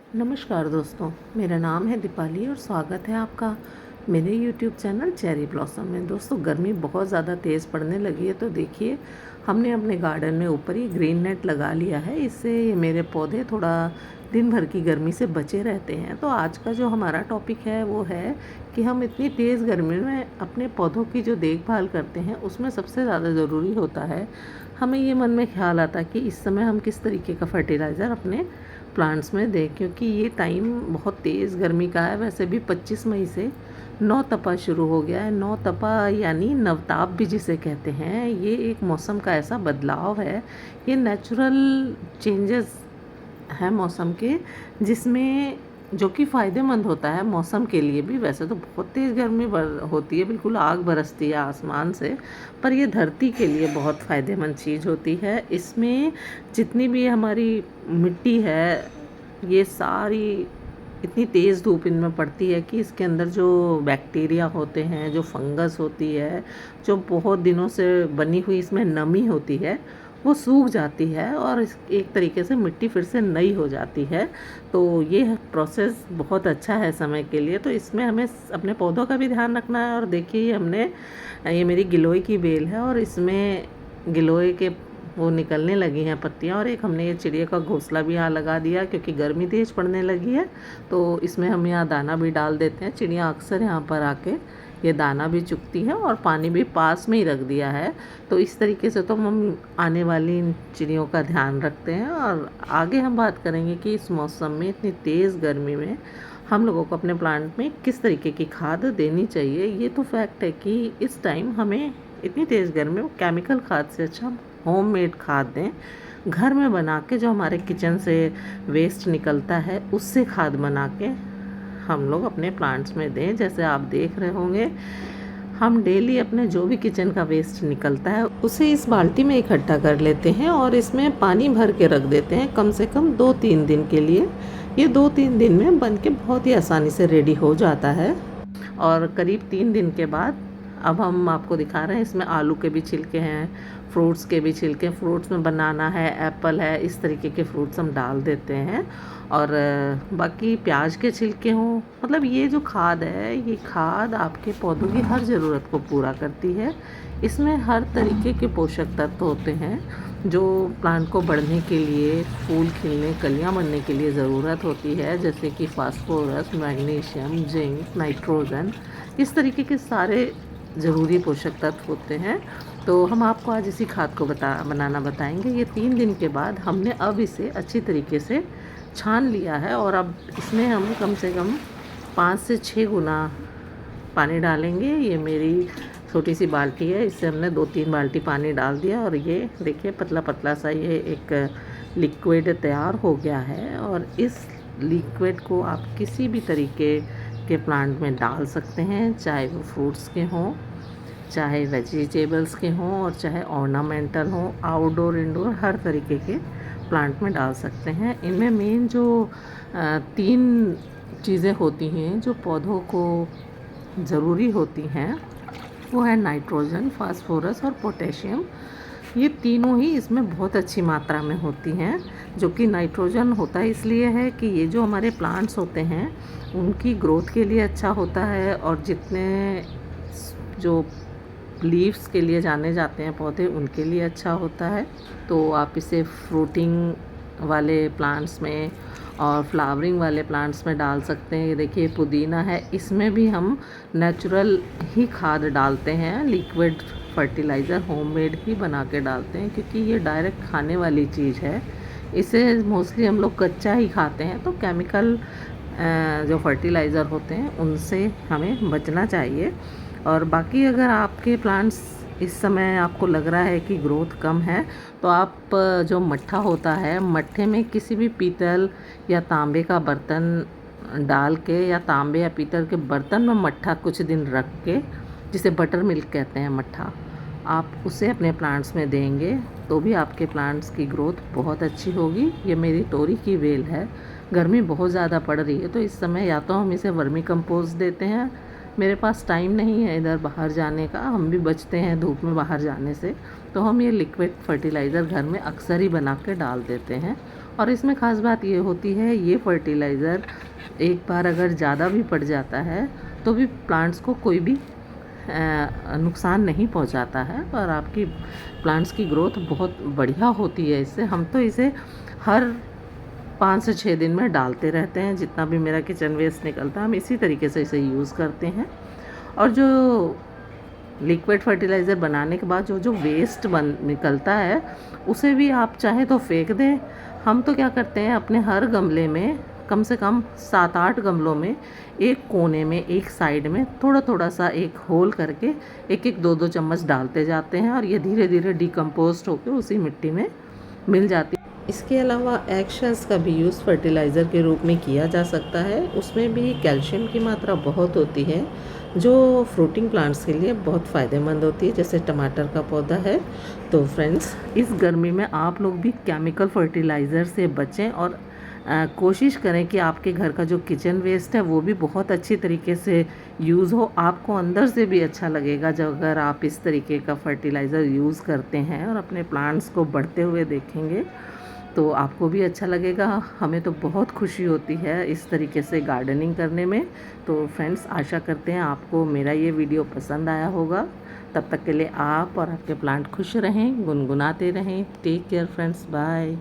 नमस्कार दोस्तों, मेरा नाम है दीपाली और स्वागत है आपका मेरे YouTube चैनल चेरी ब्लॉसम में। दोस्तों, गर्मी बहुत ज़्यादा तेज़ पड़ने लगी है, तो देखिए हमने अपने गार्डन में ऊपर ही ग्रीन नेट लगा लिया है। इससे ये मेरे पौधे थोड़ा दिन भर की गर्मी से बचे रहते हैं। तो आज का जो हमारा टॉपिक है वो है कि हम इतनी तेज़ गर्मी में अपने पौधों की जो देखभाल करते हैं उसमें सबसे ज़्यादा ज़रूरी होता है, हमें ये मन में ख्याल आता है कि इस समय हम किस तरीके का फर्टिलाइज़र अपने प्लांट्स में दें, क्योंकि ये टाइम बहुत तेज़ गर्मी का है। वैसे भी 25 मई से नौतपा शुरू हो गया है। नौतपा यानी नवताप भी जिसे कहते हैं, ये एक मौसम का ऐसा बदलाव है, ये नेचुरल चेंजेस हैं मौसम के, जिसमें जो कि फ़ायदेमंद होता है मौसम के लिए भी। वैसे तो बहुत तेज़ गर्मी होती है, बिल्कुल आग बरसती है आसमान से, पर ये धरती के लिए बहुत फ़ायदेमंद चीज़ होती है। इसमें जितनी भी हमारी मिट्टी है, ये सारी इतनी तेज़ धूप इनमें पड़ती है कि इसके अंदर जो बैक्टीरिया होते हैं, जो फंगस होती है, जो बहुत दिनों से बनी हुई इसमें नमी होती है, वो सूख जाती है और एक तरीके से मिट्टी फिर से नई हो जाती है। तो ये प्रोसेस बहुत अच्छा है समय के लिए। तो इसमें हमें अपने पौधों का भी ध्यान रखना है। और देखिए ये मेरी गिलोय की बेल है और इसमें गिलोय के वो निकलने लगी हैं पत्तियाँ, और एक हमने ये चिड़िया का घोंसला भी यहाँ लगा दिया, क्योंकि गर्मी तेज़ पड़ने लगी है। तो इसमें हम यहाँ दाना भी डाल देते हैं। चिड़िया अक्सर यहाँ पर आके ये दाना भी चुगती है और पानी भी पास में ही रख दिया है। तो इस तरीके से तो हम आने वाली इन चिड़ियों का ध्यान रखते हैं। और आगे हम बात करेंगे कि इस मौसम में, इतनी तेज़ गर्मी में, हम लोगों को अपने प्लांट में किस तरीके की खाद देनी चाहिए। ये तो फैक्ट है कि इस टाइम हमें इतनी तेज़ गर्मी में केमिकल खाद से अच्छा होममेड खाद दें। घर में बना के, जो हमारे किचन से वेस्ट निकलता है उससे खाद बना के हम लोग अपने प्लांट्स में दें। जैसे आप देख रहे होंगे, हम डेली अपने जो भी किचन का वेस्ट निकलता है उसे इस बाल्टी में इकट्ठा कर लेते हैं और इसमें पानी भर के रख देते हैं कम से कम 2-3 दिन के लिए। ये 2-3 दिन में बन के बहुत ही आसानी से रेडी हो जाता है। और करीब 3 दिन के बाद अब हम आपको दिखा रहे हैं, इसमें आलू के भी छिलके हैं, फ्रूट्स के भी छिलके, फ्रूट्स में बनाना है, एप्पल है, इस तरीके के फ्रूट्स हम डाल देते हैं। और बाकी प्याज के छिलके हों, मतलब ये जो खाद है, ये खाद आपके पौधों की हर ज़रूरत को पूरा करती है। इसमें हर तरीके के पोषक तत्व होते हैं जो प्लांट को बढ़ने के लिए, फूल खिलने, कलियां बनने के लिए ज़रूरत होती है, जैसे कि फास्फोरस, मैग्नीशियम, जिंक, नाइट्रोजन, इस तरीके के सारे ज़रूरी पोषक तत्व होते हैं। तो हम आपको आज इसी खाद को बनाना बताएंगे। ये 3 दिन के बाद हमने अब इसे अच्छी तरीके से छान लिया है और अब इसमें हम कम से कम 5 से 6 गुना पानी डालेंगे। ये मेरी छोटी सी बाल्टी है, इससे हमने 2-3 बाल्टी पानी डाल दिया और ये देखिए पतला पतला सा ये एक लिक्विड तैयार हो गया है। और इस लिक्विड को आप किसी भी तरीके के प्लांट में डाल सकते हैं, चाहे वो फ्रूट्स के हों, चाहे वेजिटेबल्स के हों, और चाहे ऑर्नामेंटल हों, आउटडोर इंडोर हर तरीके के प्लांट में डाल सकते हैं। इनमें मेन जो 3 चीज़ें होती हैं जो पौधों को ज़रूरी होती हैं, वो है नाइट्रोजन, फास्फोरस और पोटेशियम। ये तीनों ही इसमें बहुत अच्छी मात्रा में होती हैं। जो कि नाइट्रोजन होता है इसलिए है कि ये जो हमारे प्लांट्स होते हैं उनकी ग्रोथ के लिए अच्छा होता है, और जितने जो लीव्स के लिए जाने जाते हैं पौधे, उनके लिए अच्छा होता है। तो आप इसे फ्रूटिंग वाले प्लांट्स में और फ्लावरिंग वाले प्लांट्स में डाल सकते हैं। ये देखिए पुदीना है, इसमें भी हम नेचुरल ही खाद डालते हैं, लिक्विड फर्टिलाइज़र होममेड ही बना के डालते हैं, क्योंकि ये डायरेक्ट खाने वाली चीज़ है। इसे मोस्टली हम लोग कच्चा ही खाते हैं, तो केमिकल जो फर्टिलाइज़र होते हैं उनसे हमें बचना चाहिए। और बाकी अगर आपके प्लांट्स इस समय आपको लग रहा है कि ग्रोथ कम है, तो आप जो मट्ठा होता है, मट्ठे में किसी भी पीतल या तांबे का बर्तन डाल के, या तांबे या पीतल के बर्तन में मट्ठा कुछ दिन रख के, जिसे बटर मिल्क कहते हैं मट्ठा, आप उसे अपने प्लांट्स में देंगे तो भी आपके प्लांट्स की ग्रोथ बहुत अच्छी होगी। ये मेरी तोरी की बेल है। गर्मी बहुत ज़्यादा पड़ रही है, तो इस समय या तो हम इसे वर्मी कंपोस्ट देते हैं, मेरे पास टाइम नहीं है इधर बाहर जाने का, हम भी बचते हैं धूप में बाहर जाने से, तो हम ये लिक्विड फर्टिलाइज़र घर में अक्सर ही बना के डाल देते हैं और इसमें ख़ास बात ये होती है, ये फर्टिलाइज़र एक बार अगर ज़्यादा भी पड़ जाता है तो भी प्लांट्स को कोई भी नुकसान नहीं पहुंचाता है और आपकी प्लांट्स की ग्रोथ बहुत बढ़िया होती है इससे। हम तो इसे हर 5 से 6 दिन में डालते रहते हैं। जितना भी मेरा किचन वेस्ट निकलता है हम इसी तरीके से इसे यूज़ करते हैं। और जो लिक्विड फर्टिलाइज़र बनाने के बाद जो जो वेस्ट निकलता है उसे भी आप चाहे तो फेंक दें। हम तो क्या करते हैं, अपने हर गमले में कम से कम 7-8 गमलों में एक कोने में, एक साइड में थोड़ा थोड़ा सा एक होल करके एक एक 2-2 चम्मच डालते जाते हैं और ये धीरे धीरे डिकम्पोस्ट होकर उसी मिट्टी में मिल जाती है। इसके अलावा एगशेल्स का भी यूज़ फर्टिलाइज़र के रूप में किया जा सकता है। उसमें भी कैल्शियम की मात्रा बहुत होती है जो फ्रूटिंग प्लांट्स के लिए बहुत फ़ायदेमंद होती है, जैसे टमाटर का पौधा है। तो फ्रेंड्स, इस गर्मी में आप लोग भी केमिकल फर्टिलाइज़र से बचें और कोशिश करें कि आपके घर का जो किचन वेस्ट है वो भी बहुत अच्छी तरीके से यूज़ हो। आपको अंदर से भी अच्छा लगेगा जब अगर आप इस तरीके का फर्टिलाइज़र यूज़ करते हैं और अपने प्लांट्स को बढ़ते हुए देखेंगे तो आपको भी अच्छा लगेगा। हमें तो बहुत खुशी होती है इस तरीके से गार्डनिंग करने में। तो फ्रेंड्स, आशा करते हैं आपको मेरा ये वीडियो पसंद आया होगा। तब तक के लिए आप और आपके प्लांट खुश रहें, गुनगुनाते रहें। Take care friends, bye.